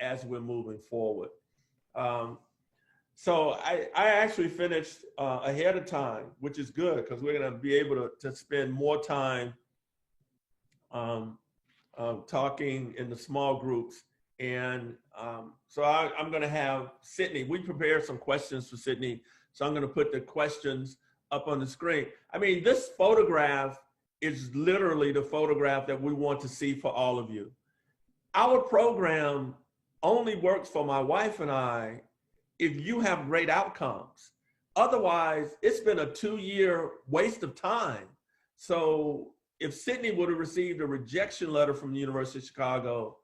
as we're moving forward. Um, so I actually finished ahead of time, which is good because we're going to be able to spend more time um, talking in the small groups. And so I'm going to have Sydney. We prepared some questions for Sydney. So I'm going to put the questions up on the screen. I mean, this photograph is literally the photograph that we want to see for all of you. Our program only works for my wife and I if you have great outcomes. Otherwise, it's been a 2-year waste of time. So if Sydney would have received a rejection letter from the University of Chicago,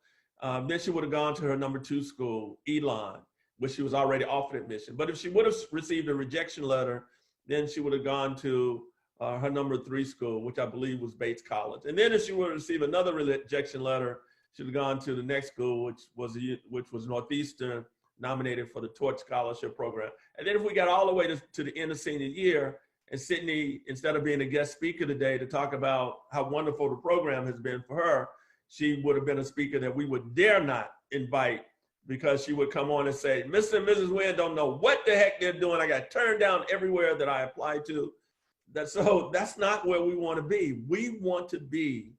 then she would have gone to her number 2 school, Elon, where she was already offered admission. But if she would have received a rejection letter, then she would have gone to her number 3 school, which I believe was Bates College. And then if she would have received another rejection letter, she would have gone to the next school, which was Northeastern, nominated for the Torch Scholarship Program. And then if we got all the way to the end of senior year, and Sydney, instead of being a guest speaker today to talk about how wonderful the program has been for her, she would have been a speaker that we would dare not invite, because she would come on and say, Mr. and Mrs. Wynn don't know what the heck they're doing. I got turned down everywhere that I applied to. So that's not where we want to be. We want to be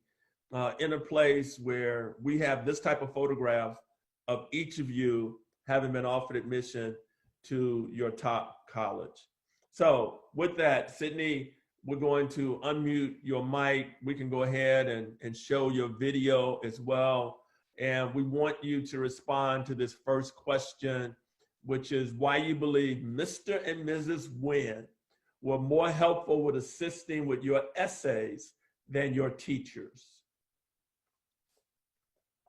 in a place where we have this type of photograph of each of you having been offered admission to your top college. So with that, Sydney, we're going to unmute your mic. We can go ahead and show your video as well. And we want you to respond to this first question, which is why you believe Mr. and Mrs. Wynn were more helpful with assisting with your essays than your teachers.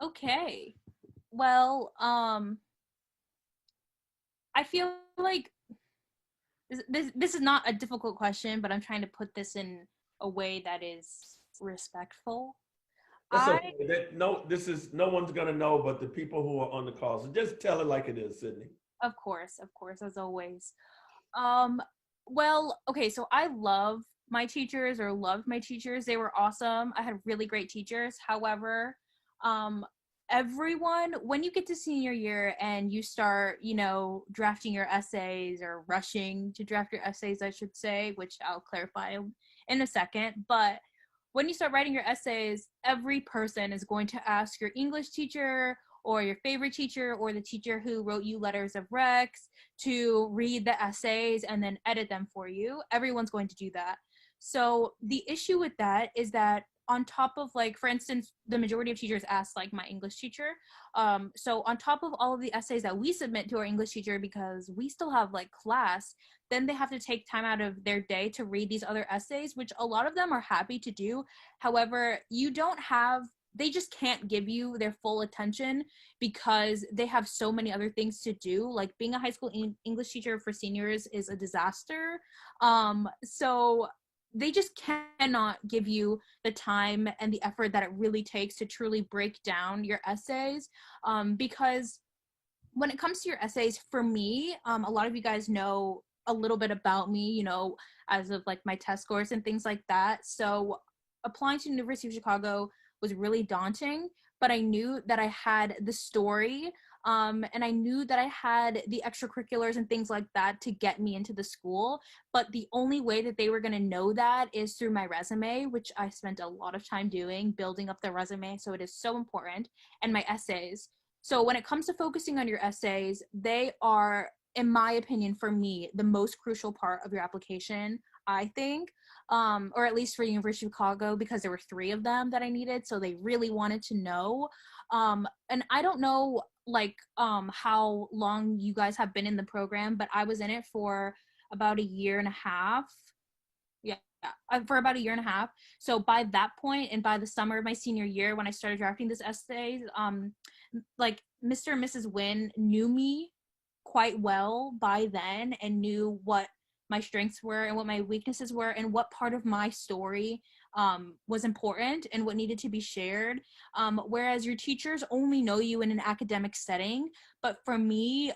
Okay. Well, I feel like this is not a difficult question, but I'm trying to put this in a way that is respectful. Okay. No one's gonna know but the people who are on the call. So just tell it like it is, Sydney. Of course, as always. Well, okay, so I love my teachers, or loved my teachers. They were awesome. I had really great teachers. However, everyone, when you get to senior year and you start, drafting your essays, or rushing to draft your essays, I should say, which I'll clarify in a second, but when you start writing your essays, every person is going to ask your English teacher or your favorite teacher or the teacher who wrote you letters of recs to read the essays and then edit them for you. Everyone's going to do that. So the issue with that is that on top of, like, for instance, the majority of teachers ask, like, my English teacher. So on top of all of the essays that we submit to our English teacher, because we still have, like, class, then they have to take time out of their day to read these other essays, which a lot of them are happy to do. However, they just can't give you their full attention because they have so many other things to do. Like, being a high school English teacher for seniors is a disaster. So they just cannot give you the time and the effort that it really takes to truly break down your essays. Because when it comes to your essays, for me, a lot of you guys know a little bit about me, as of, like, my test scores and things like that. So applying to the University of Chicago was really daunting, but I knew that I had the story, and I knew that I had the extracurriculars and things like that to get me into the school. But the only way that they were going to know that is through my resume, which I spent a lot of time doing, building up the resume. So it is so important. And my essays. So when it comes to focusing on your essays, they are, in my opinion, for me, the most crucial part of your application, I think, or at least for the University of Chicago, because there were 3 of them that I needed. So they really wanted to know. And I don't know, like, how long you guys have been in the program, but I was in it for about a year and a half. Yeah, for about a year and a half. So by that point, and by the summer of my senior year, when I started drafting this essays, like, Mr. and Mrs. Wynn knew me quite well by then and knew what my strengths were and what my weaknesses were and what part of my story was important and what needed to be shared. Whereas your teachers only know you in an academic setting. But for me,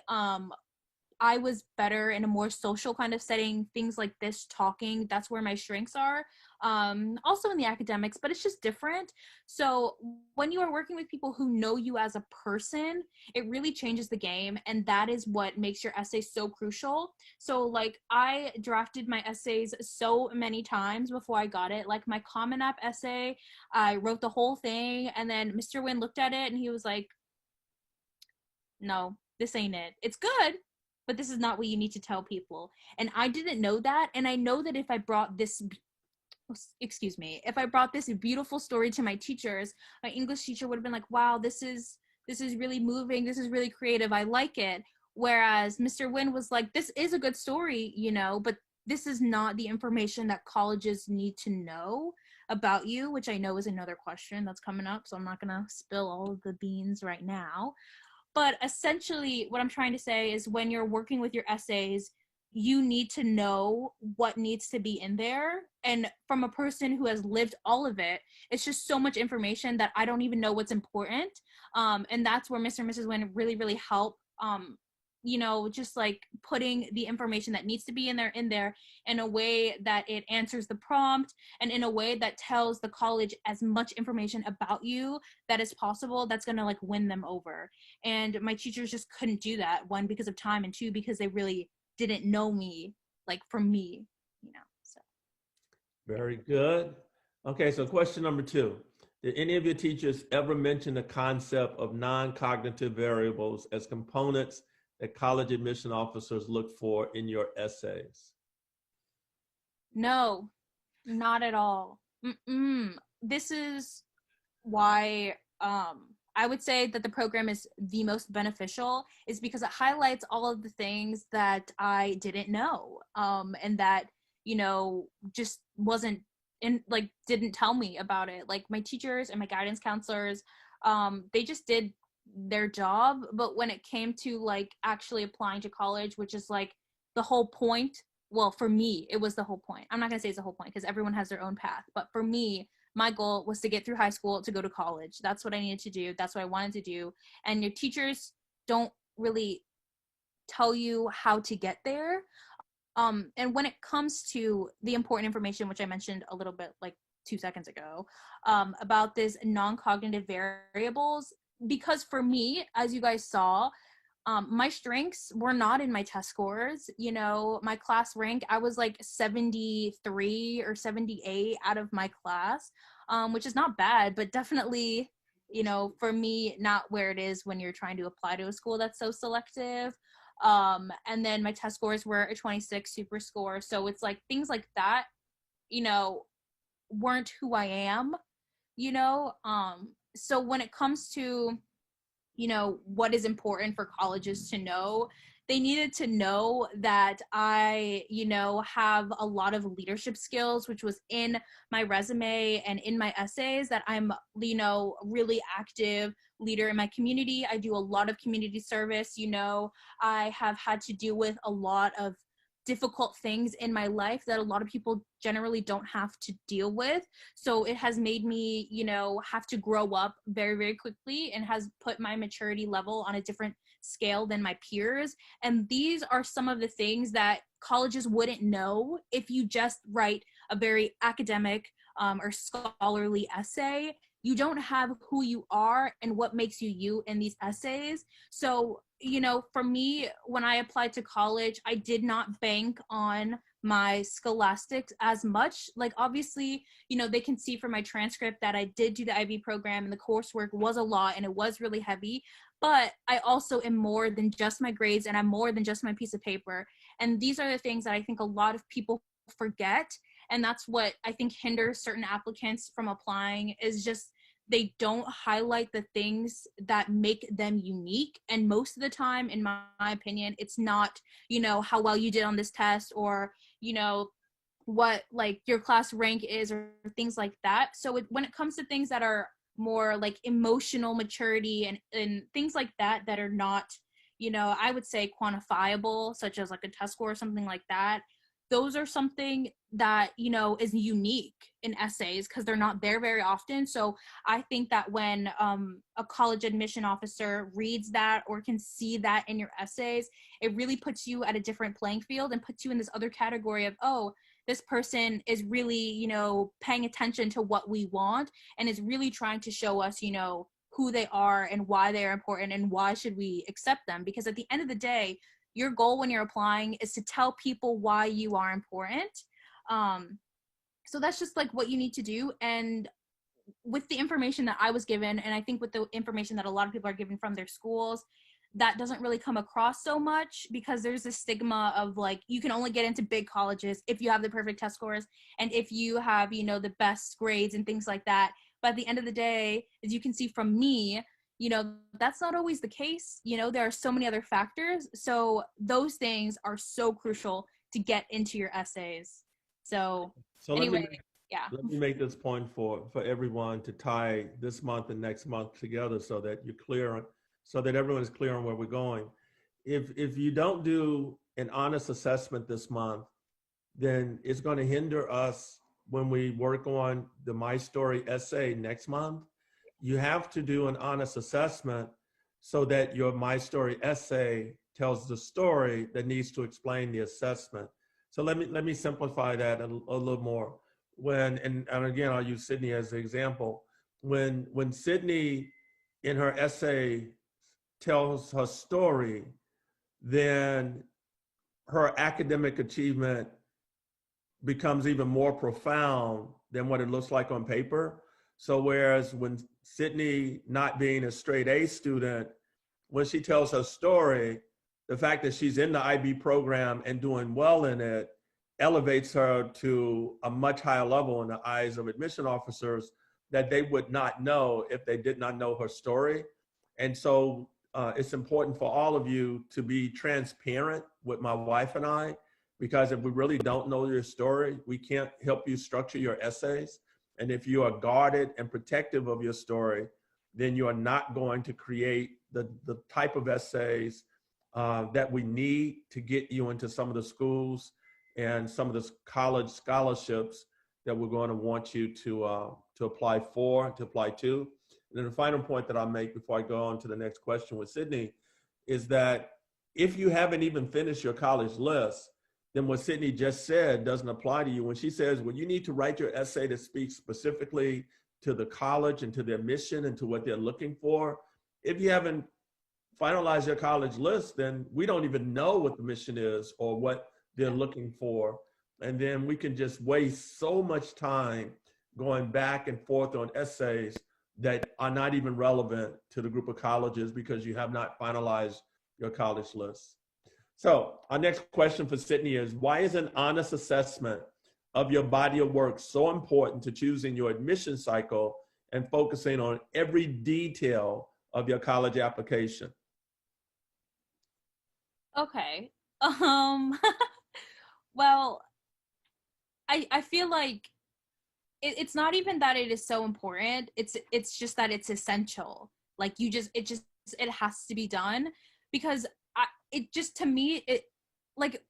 I was better in a more social kind of setting, things like this, talking, that's where my strengths are. Also in the academics, but it's just different. So when you are working with people who know you as a person, it really changes the game. And that is what makes your essay so crucial. So like I drafted my essays so many times before I got it. Like my Common App essay, I wrote the whole thing, and then Mr. Wynn looked at it and he was like, no, this ain't it. It's good, but this is not what you need to tell people. And I didn't know that. And I know that if I brought this, excuse me, if I brought this beautiful story to my teachers, my English teacher would have been like, wow, this is really moving. This is really creative. I like it. Whereas Mr. Wynn was like, this is a good story, you know, but this is not the information that colleges need to know about you, which I know is another question that's coming up. So I'm not going to spill all of the beans right now. But essentially, what I'm trying to say is when you're working with your essays, you need to know what needs to be in there. And from a person who has lived all of it, it's just so much information that I don't even know what's important. And that's where Mr. and Mrs. Wynn really, really help. You know, just like putting the information that needs to be in there in a way that it answers the prompt and in a way that tells the college as much information about you that is possible, that's going to like win them over. And my teachers just couldn't do that, one, because of time, and two, because they really didn't know me like from me, you know. So Very good. Okay, so question number 2. Did any of your teachers ever mention the concept of non-cognitive variables as components that college admission officers look for in your essays? no, not at all. This is why I would say that the program is the most beneficial, is because it highlights all of the things that I didn't know, and that, you know, just wasn't in, like, didn't tell me about it. Like my teachers and my guidance counselors, they just did their job. But when it came to like actually applying to college, which is like the whole point, well, for me, it was the whole point. I'm not going to say it's the whole point because everyone has their own path. But for me, my goal was to get through high school to go to college. That's what I needed to do. That's what I wanted to do. And your teachers don't really tell you how to get there. And when it comes to the important information, which I mentioned a little bit like 2 seconds ago, about this non-cognitive variables, because for me, as you guys saw, my strengths were not in my test scores. You know, my class rank, I was like 73 or 78 out of my class, which is not bad, but definitely, you know, for me, not where it is when you're trying to apply to a school that's so selective. And then my test scores were a 26 super score. So it's like things like that, you know, weren't who I am, you know? So when it comes to, you know, what is important for colleges to know, they needed to know that I, you know, have a lot of leadership skills, which was in my resume and in my essays, that I'm, you know, really active leader in my community. I do a lot of community service. You know, I have had to deal with a lot of difficult things in my life that a lot of people generally don't have to deal with. So it has made me, you know, have to grow up very, very quickly, and has put my maturity level on a different scale than my peers. And these are some of the things that colleges wouldn't know if you just write a very academic or scholarly essay. You don't have who you are and what makes you you in these essays. So, you know, for me, when I applied to college, I did not bank on my scholastics as much. Like, obviously, you know, they can see from my transcript that I did do the IB program, and the coursework was a lot and it was really heavy. But I also am more than just my grades, and I'm more than just my piece of paper. And these are the things that I think a lot of people forget. And that's what I think hinders certain applicants from applying, is just they don't highlight the things that make them unique. And most of the time, in my opinion, it's not, you know, how well you did on this test, or, you know, what like your class rank is, or things like that. So when it comes to things that are more like emotional maturity and things like that, that are not, you know, I would say quantifiable, such as like a test score or something like that, those are something that, you know, is unique in essays because they're not there very often. So I think that when a college admission officer reads that or can see that in your essays, it really puts you at a different playing field and puts you in this other category of, oh, this person is really, you know, paying attention to what we want and is really trying to show us, you know, who they are and why they are important and why should we accept them. Because at the end of the day, your goal when you're applying is to tell people why you are important. So that's just like what you need to do. And with the information that I was given, and I think with the information that a lot of people are given from their schools, that doesn't really come across so much because there's this stigma of like, you can only get into big colleges if you have the perfect test scores and if you have, you know, the best grades and things like that. But at the end of the day, as you can see from me, you know, that's not always the case. You know, there are so many other factors. So those things are so crucial to get into your essays. So anyway, yeah. Let me make this point for everyone to tie this month and next month together so that you're clear on, so that everyone is clear on where we're going. If you don't do an honest assessment this month, then it's going to hinder us when we work on the My Story essay next month. You have to do an honest assessment so that your My Story essay tells the story that needs to explain the assessment. So let me simplify that a little more. When, and again, I'll use Sydney as an example. When Sydney in her essay tells her story, then her academic achievement becomes even more profound than what it looks like on paper. So whereas when Sydney, not being a straight A student, when she tells her story, the fact that she's in the IB program and doing well in it elevates her to a much higher level in the eyes of admission officers that they would not know if they did not know her story. And so it's important for all of you to be transparent with my wife and I, because if we really don't know your story, we can't help you structure your essays. And if you are guarded and protective of your story, then you are not going to create the type of essays that we need to get you into some of the schools and some of the college scholarships that we're going to want you to apply for, to apply to. And then the final point that I'll make before I go on to the next question with Sydney is that if you haven't even finished your college list, then what Sydney just said doesn't apply to you. When she says, well, you need to write your essay that speaks specifically to the college and to their mission and to what they're looking for. If you haven't finalized your college list, then we don't even know what the mission is or what they're looking for. And then we can just waste so much time going back and forth on essays that are not even relevant to the group of colleges because you have not finalized your college list. So our next question for Sydney is, why is an honest assessment of your body of work so important to choosing your admission cycle and focusing on every detail of your college application? Okay. Well, I feel like it's not even that it is so important. It's just that it's essential. Like it has to be done because it just, to me, it like,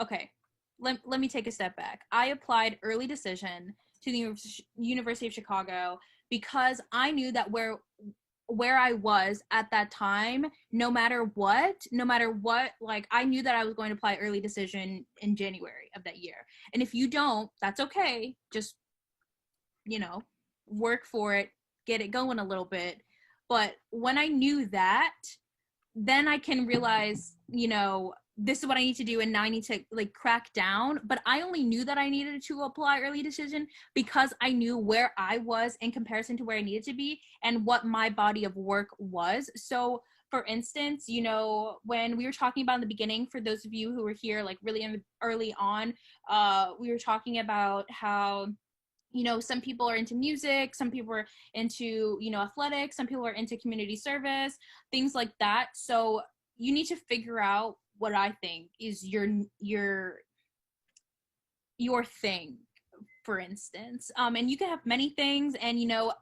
okay, let me take a step back. I applied early decision to the University of Chicago because I knew that where I was at that time, no matter what, like I knew that I was going to apply early decision in January of that year. And if you don't, that's okay. Just, you know, work for it, get it going a little bit. But when I knew that, then I can realize, you know, this is what I need to do and now I need to like crack down. But I only knew that I needed to apply early decision because I knew where I was in comparison to where I needed to be and what my body of work was. So for instance, you know, when we were talking about in the beginning, for those of you who were here like really early on, we were talking about how, you know, some people are into music, some people are into, you know, athletics, some people are into community service, things like that. So you need to figure out what I think is your thing, for instance. And you can have many things, and, you know,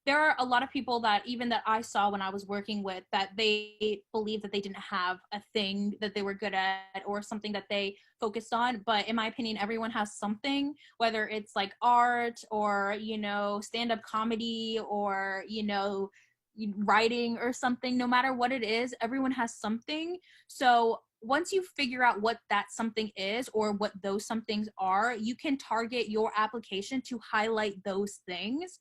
there are a lot of people that even that I saw when I was working with that they believe that they didn't have a thing that they were good at or something that they focused on. But in my opinion, everyone has something, whether it's like art or, you know, stand-up comedy or, you know, writing or something. No matter what it is, everyone has something. So once you figure out what that something is or what those somethings are, you can target your application to highlight those things,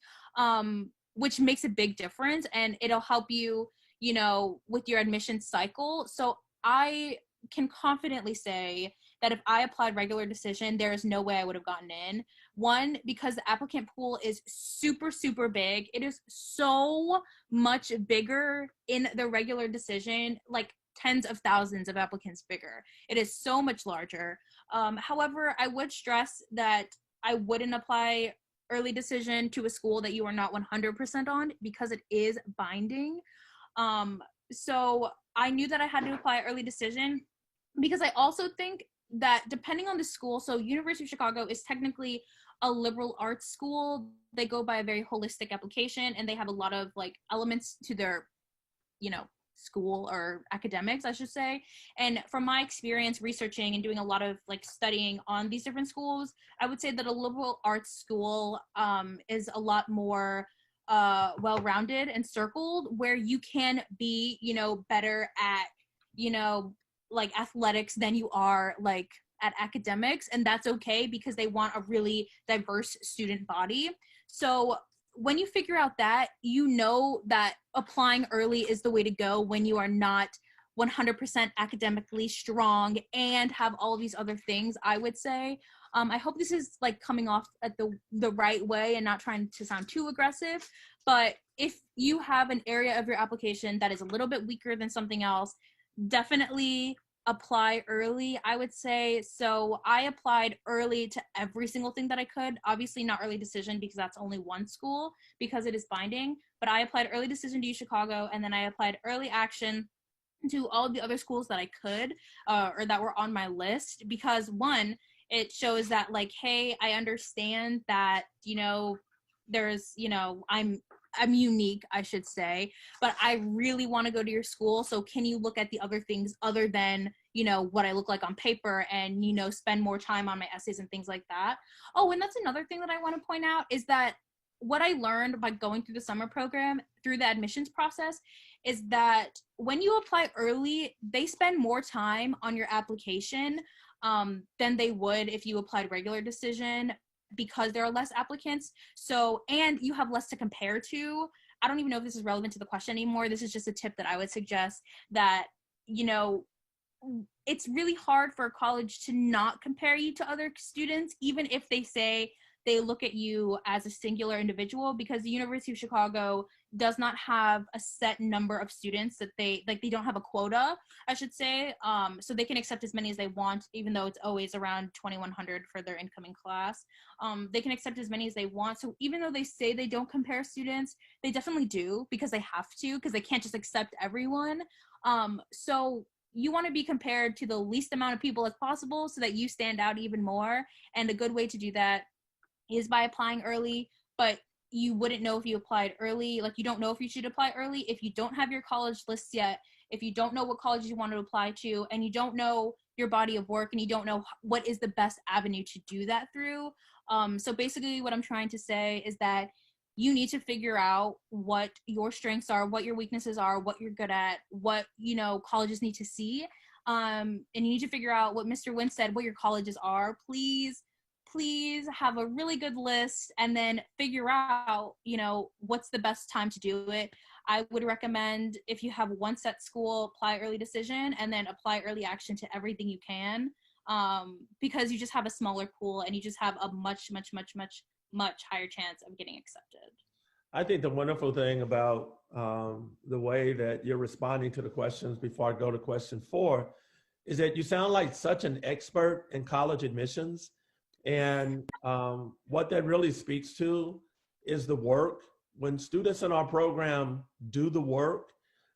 which makes a big difference, and it'll help you, you know, with your admission cycle. So I can confidently say that if I applied regular decision, there is no way I would have gotten in. One, because the applicant pool is super, super big. It is so much bigger in the regular decision, like tens of thousands of applicants bigger. It is so much larger. However, I would stress that I wouldn't apply early decision to a school that you are not 100% on because it is binding. So I knew that I had to apply early decision because I also think that depending on the school, so University of Chicago is technically a liberal arts school. They go by a very holistic application and they have a lot of like elements to their, you know, school or academics, I should say. And from my experience researching and doing a lot of like studying on these different schools, I would say that a liberal arts school is a lot more well-rounded and circled, where you can be, you know, better at, you know, like athletics than you are like at academics, and that's okay because they want a really diverse student body. So when you figure out that, you know that applying early is the way to go when you are not 100% academically strong and have all of these other things, I would say. I hope this is like coming off at the right way and not trying to sound too aggressive, but if you have an area of your application that is a little bit weaker than something else, definitely apply early, I would say. So I applied early to every single thing that I could. Obviously not early decision because that's only one school because it is binding, but I applied early decision to UChicago, and then I applied early action to all of the other schools that I could or that were on my list, because one, it shows that like, hey, I understand that, you know, there's, you know, I'm unique, I should say, but I really want to go to your school. So can you look at the other things other than, you know, what I look like on paper and, you know, spend more time on my essays and things like that. Oh, and that's another thing that I want to point out is that what I learned by going through the summer program through the admissions process is that when you apply early, they spend more time on your application than they would if you applied regular decision, because there are less applicants. So, and you have less to compare to. I don't even know if this is relevant to the question anymore. This is just a tip that I would suggest, that, you know, it's really hard for a college to not compare you to other students, even if they say they look at you as a singular individual, because the University of Chicago does not have a set number of students that they don't have a quota, I should say. So they can accept as many as they want, even though it's always around 2,100 for their incoming class. They can accept as many as they want. So even though they say they don't compare students, they definitely do, because they have to, because they can't just accept everyone. So you want to be compared to the least amount of people as possible so that you stand out even more. And a good way to do that is by applying early, but you wouldn't know if you applied early. Like, you don't know if you should apply early if you don't have your college lists yet, if you don't know what colleges you want to apply to, and you don't know your body of work, and you don't know what is the best avenue to do that through. So basically what I'm trying to say is that you need to figure out what your strengths are, what your weaknesses are, what you're good at, what, you know, colleges need to see. And you need to figure out what Mr. Wynn said, what your colleges are. Please have a really good list and then figure out, you know, what's the best time to do it. I would recommend, if you have one set school, apply early decision and then apply early action to everything you can, because you just have a smaller pool and you just have a much higher chance of getting accepted. I think the wonderful thing about the way that you're responding to the questions before I go to question 4 is that you sound like such an expert in college admissions. And what that really speaks to is the work. When students in our program do the work,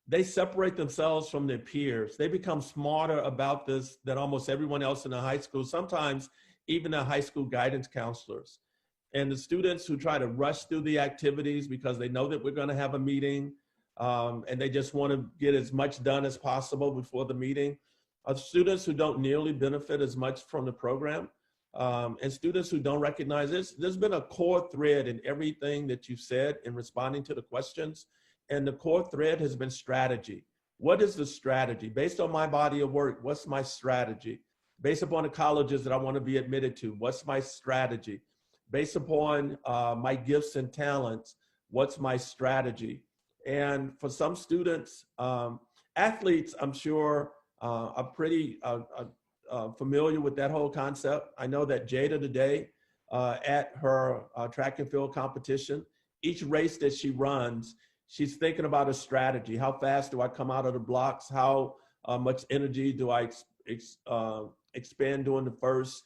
they separate themselves from their peers. They become smarter about this than almost everyone else in the high school, sometimes even the high school guidance counselors. And the students who try to rush through the activities because they know that we're going to have a meeting, and they just want to get as much done as possible before the meeting, are students who don't nearly benefit as much from the program, and students who don't recognize this. There's been a core thread in everything that you've said in responding to the questions, and the core thread has been strategy. What is the strategy? Based on my body of work, what's my strategy? Based upon the colleges that I want to be admitted to, what's my strategy? Based upon my gifts and talents, what's my strategy? And for some students, athletes, I'm sure, are pretty familiar with that whole concept. I know that Jada today, at her track and field competition, each race that she runs, she's thinking about a strategy. How fast do I come out of the blocks? How much energy do I expend during the first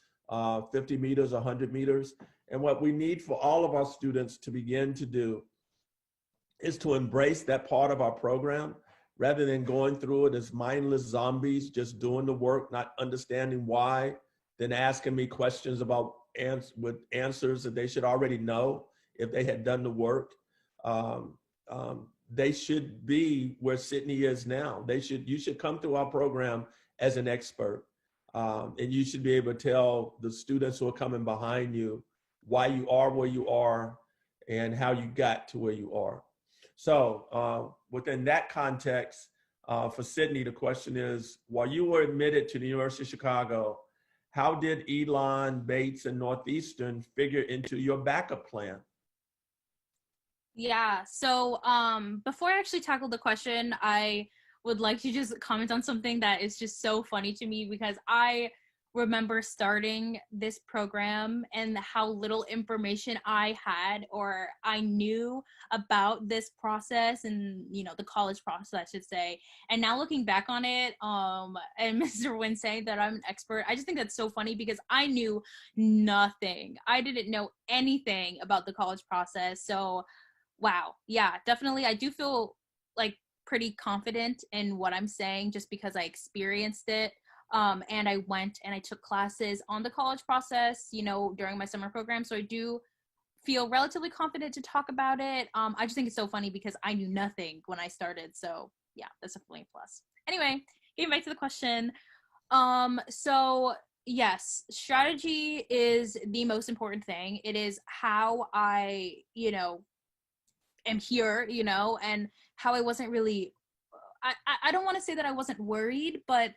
50 meters, 100 meters? And what we need for all of our students to begin to do is to embrace that part of our program rather than going through it as mindless zombies, just doing the work, not understanding why, then asking me questions about with answers that they should already know if they had done the work. They should be where Sydney is now. You should come through our program as an expert. And you should be able to tell the students who are coming behind you why you are where you are and how you got to where you are. So within that context, for Sydney, the question is, while you were admitted to the University of Chicago, how did Elon, Bates, and Northeastern figure into your backup plan? Yeah, so before I actually tackle the question, I would like to just comment on something that is just so funny to me, because I remember starting this program and how little information I had or I knew about this process and, you know, the college process, I should say. And now looking back on it, and Mr. Wynn saying that I'm an expert, I just think that's so funny because I knew nothing. I didn't know anything about the college process. So wow, yeah, definitely. I do feel like pretty confident in what I'm saying just because I experienced it. And I went and I took classes on the college process, you know, during my summer program. So I do feel relatively confident to talk about it. I just think it's so funny because I knew nothing when I started. So yeah, that's definitely a plus. Anyway, getting back to the question. So yes, strategy is the most important thing. It is how I, you know, am here, you know, and how I wasn't really, I don't want to say that I wasn't worried, but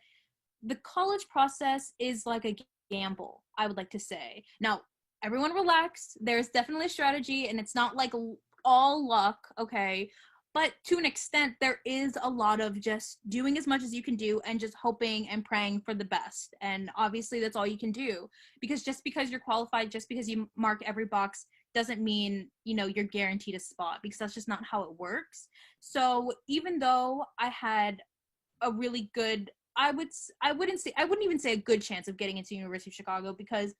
the college process is like a gamble, I would like to say. Now, everyone relax. There's definitely a strategy, and it's not like all luck, okay? But to an extent, there is a lot of just doing as much as you can do and just hoping and praying for the best. And obviously, that's all you can do. Because just because you're qualified, just because you mark every box, doesn't mean, you know, you're guaranteed a spot, because that's just not how it works. So even though I had a really good, I wouldn't even say a good chance of getting into University of Chicago, because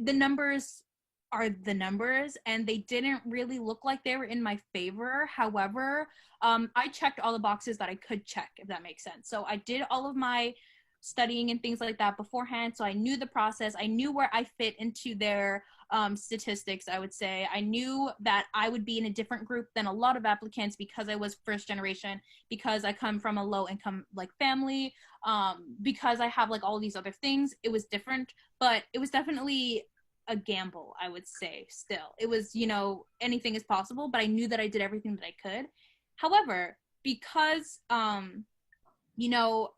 the numbers are the numbers and they didn't really look like they were in my favor. However, I checked all the boxes that I could check, if that makes sense. So I did all of my studying and things like that beforehand. So I knew the process. I knew where I fit into their statistics, I would say. I knew that I would be in a different group than a lot of applicants because I was first generation, because I come from a low income like family, because I have like all these other things. It was different, but it was definitely a gamble, I would say. Still, it was, you know, anything is possible, but I knew that I did everything that I could. However, because you know,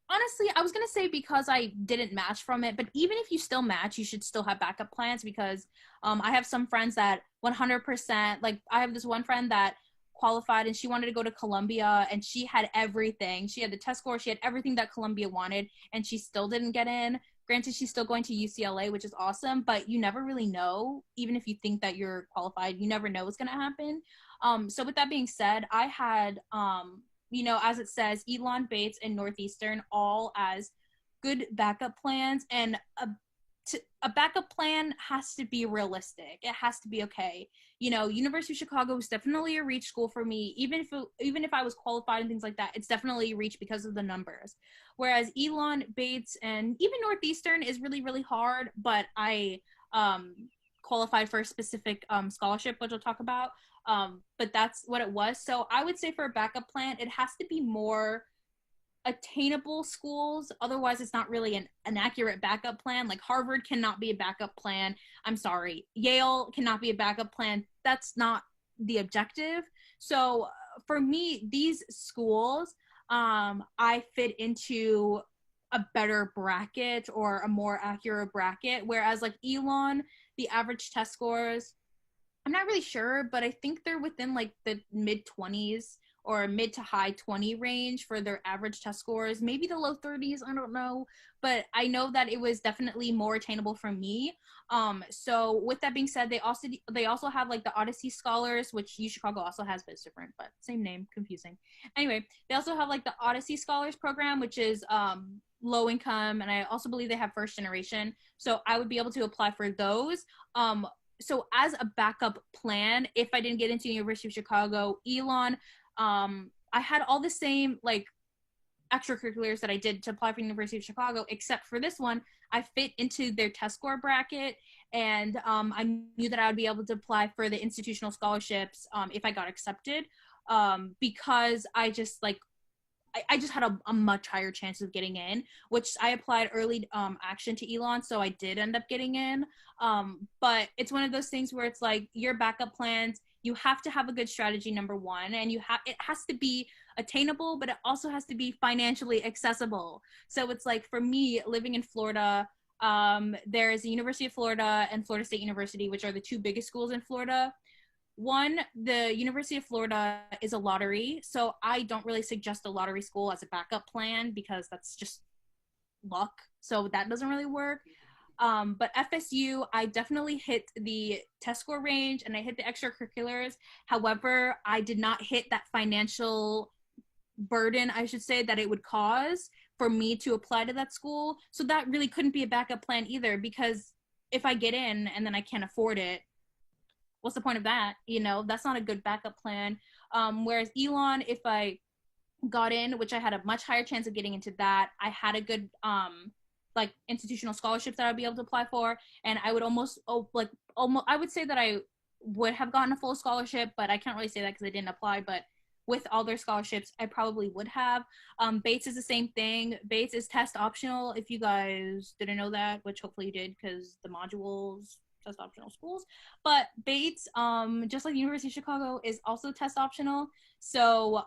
honestly, I was going to say because I didn't match from it, but even if you still match, you should still have backup plans, because I have some friends that 100%, like I have this one friend that qualified and she wanted to go to Columbia and she had everything. She had the test score, she had everything that Columbia wanted, and she still didn't get in. Granted, she's still going to UCLA, which is awesome, but you never really know. Even if you think that you're qualified, you never know what's going to happen. So with that being said, I had you know, as it says, Elon, Bates, and Northeastern all as good backup plans. And a backup plan has to be realistic. It has to be okay. You know, University of Chicago was definitely a reach school for me. Even if I was qualified and things like that, it's definitely a reach because of the numbers. Whereas Elon, Bates, and even Northeastern is really, really hard. But I qualified for a specific scholarship, which I'll talk about. But that's what it was. So I would say for a backup plan, it has to be more attainable schools. Otherwise, it's not really an accurate backup plan. Like Harvard cannot be a backup plan. I'm sorry. Yale cannot be a backup plan. That's not the objective. So for me, these schools, I fit into a better bracket or a more accurate bracket. Whereas like Elon, the average test scores, I'm not really sure, but I think they're within like the mid 20s or mid to high 20 range for their average test scores, maybe the low 30s, I don't know. But I know that it was definitely more attainable for me. So with that being said, they also have like the Odyssey Scholars, which U Chicago also has, but it's different, but same name, confusing. Anyway, they also have like the Odyssey Scholars program, which is low income, and I also believe they have first generation. So I would be able to apply for those. So as a backup plan, if I didn't get into University of Chicago, Elon, I had all the same like extracurriculars that I did to apply for University of Chicago, except for this one, I fit into their test score bracket, and I knew that I would be able to apply for the institutional scholarships if I got accepted, because I just had a much higher chance of getting in, which I applied early action to Elon, so I did end up getting in. But it's one of those things where it's like your backup plans, you have to have a good strategy, number one, and it has to be attainable, but it also has to be financially accessible. So it's like for me, living in Florida, there's the University of Florida and Florida State University, which are the two biggest schools in Florida. One, the University of Florida is a lottery, so I don't really suggest a lottery school as a backup plan because that's just luck. So that doesn't really work. But FSU, I definitely hit the test score range and I hit the extracurriculars. However, I did not hit that financial burden, I should say, that it would cause for me to apply to that school. So that really couldn't be a backup plan either, because if I get in and then I can't afford it, what's the point of that? You know, that's not a good backup plan. Whereas Elon, if I got in, which I had a much higher chance of getting into that, I had a good like institutional scholarships that I'd be able to apply for, and I would almost I would say that I would have gotten a full scholarship, but I can't really say that because I didn't apply. But with all their scholarships, I probably would have. Bates is the same thing. Bates is test optional, if you guys didn't know that, which hopefully you did because the modules test optional schools. But Bates, just like the University of Chicago, is also test optional. So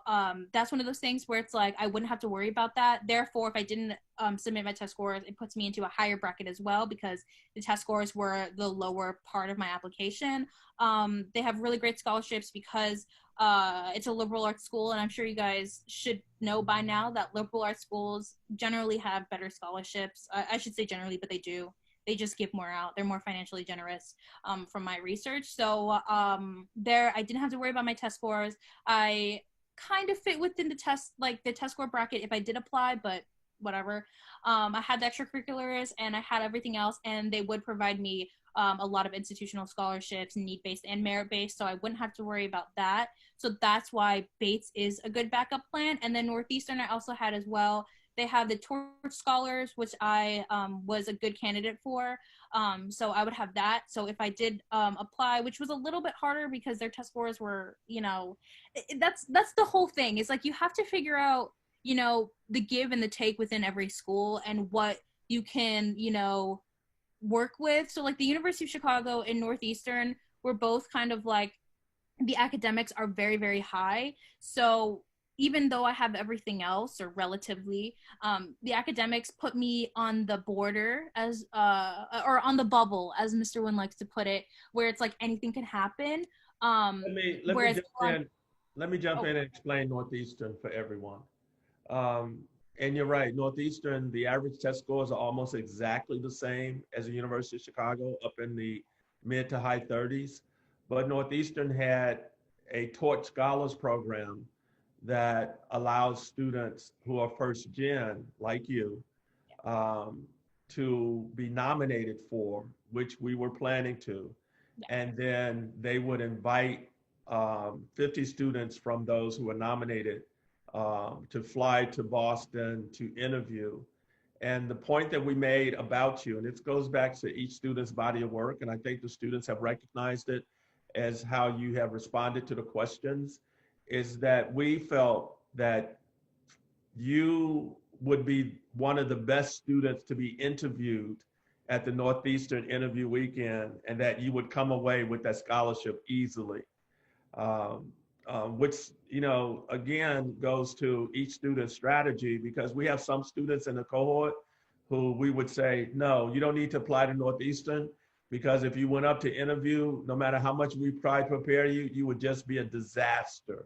that's one of those things where it's like I wouldn't have to worry about that. Therefore, if I didn't submit my test scores, it puts me into a higher bracket as well because the test scores were the lower part of my application. They have really great scholarships because it's a liberal arts school, and I'm sure you guys should know by now that liberal arts schools generally have better scholarships. I should say generally, but they do. They just give more out. They're more financially generous from my research. So there, I didn't have to worry about my test scores. I kind of fit within the test score bracket if I did apply, but whatever. I had the extracurriculars and I had everything else, and they would provide me a lot of institutional scholarships, need-based and merit-based, so I wouldn't have to worry about that. So that's why Bates is a good backup plan. And then Northeastern I also had as well. They have the Torch Scholars, which I was a good candidate for. So I would have that. So if I did apply, which was a little bit harder because their test scores were, you know, that's the whole thing. It's like you have to figure out, you know, the give and the take within every school and what you can, you know, work with. So like the University of Chicago and Northeastern were both kind of like the academics are very, very high. So even though I have everything else, or relatively, the academics put me on the border as, or on the bubble, as Mr. Wynn likes to put it, where it's like anything can happen. Let me jump in and explain Northeastern for everyone. And you're right, Northeastern, the average test scores are almost exactly the same as the University of Chicago, up in the mid to high 30s. But Northeastern had a Torch Scholars program that allows students who are first gen, like you, to be nominated for, which we were planning to. Yeah. And then they would invite 50 students from those who were nominated to fly to Boston to interview. And the point that we made about you, and it goes back to each student's body of work, and I think the students have recognized it as how you have responded to the questions, is that we felt that you would be one of the best students to be interviewed at the Northeastern interview weekend, and that you would come away with that scholarship easily. Which, again, goes to each student's strategy, because we have some students in the cohort who we would say, no, you don't need to apply to Northeastern, because if you went up to interview, no matter how much we try to prepare you, you would just be a disaster.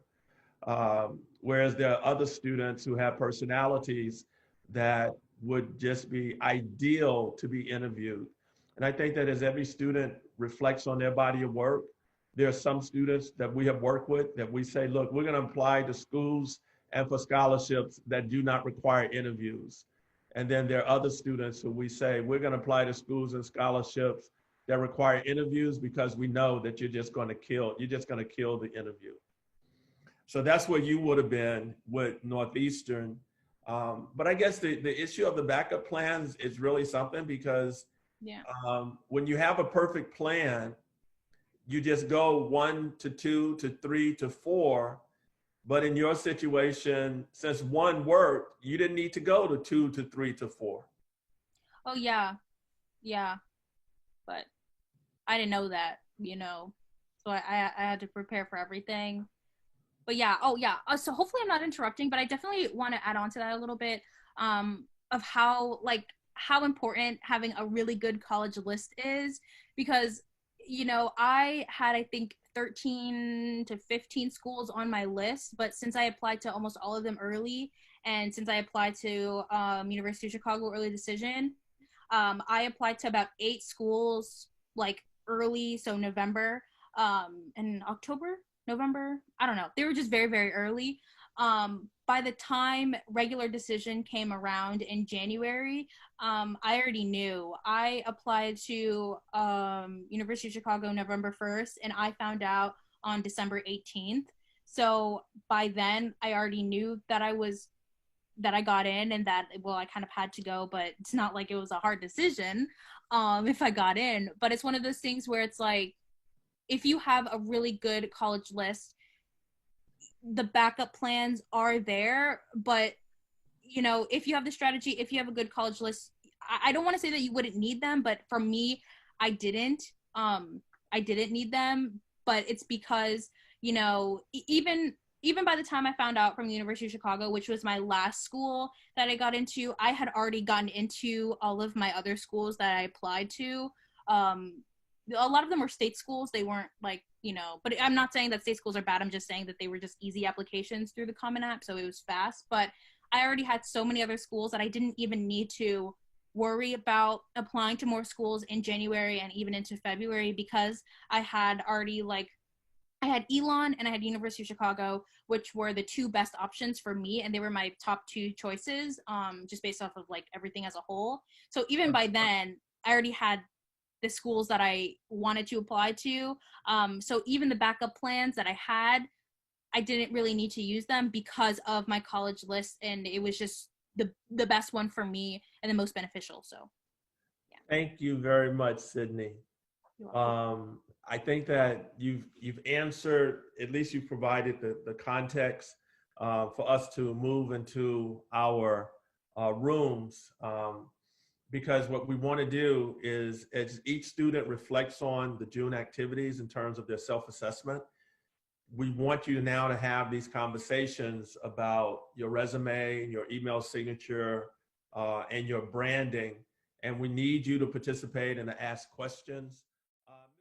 Whereas there are other students who have personalities that would just be ideal to be interviewed. And I think that as every student reflects on their body of work, there are some students that we have worked with that we say, look, we're going to apply to schools and for scholarships that do not require interviews. And then there are other students who we say, we're going to apply to schools and scholarships that require interviews, because we know that you're just going to kill the interview. So that's where you would have been with Northeastern. But I guess the issue of the backup plans is really something, because when you have a perfect plan, you just go 1 to 2 to 3 to 4. But in your situation, since 1 worked, you didn't need to go to 2 to 3 to 4. Oh, yeah. Yeah. But I didn't know that, so I had to prepare for everything. But yeah, so hopefully I'm not interrupting, but I definitely want to add on to that a little bit, of how important having a really good college list is, because, I had, I think, 13 to 15 schools on my list, but since I applied to almost all of them early, and since I applied to University of Chicago early decision, I applied to about 8 schools, like early, so November, and November, I don't know. They were just very, very early. By the time regular decision came around in January, I already knew. I applied to University of Chicago November 1st, and I found out on December 18th. So by then, I already knew that I got in, and that, well, I kind of had to go, but it's not like it was a hard decision if I got in. But it's one of those things where it's like, if you have a really good college list, the backup plans are there. But, if you have the strategy, if you have a good college list, I don't want to say that you wouldn't need them, but for me, I didn't need them. But it's because, even by the time I found out from the University of Chicago, which was my last school that I got into, I had already gotten into all of my other schools that I applied to. A lot of them were state schools. They weren't but I'm not saying that state schools are bad. I'm just saying that they were just easy applications through the Common App, so it was fast. But I already had so many other schools that I didn't even need to worry about applying to more schools in January and even into February, because I had already, I had Elon and I had University of Chicago, which were the 2 best options for me, and they were my top 2 choices, just based off of everything as a whole. So even by then, I already had the schools that I wanted to apply to. So even the backup plans that I had, I didn't really need to use them because of my college list, and it was just the best one for me and the most beneficial. So, yeah. Thank you very much, Sydney. I think that you've answered, at least you've provided the context for us to move into our rooms. Because what we want to do is, as each student reflects on the June activities in terms of their self-assessment, we want you now to have these conversations about your resume, your email signature, and your branding. And we need you to participate and to ask questions.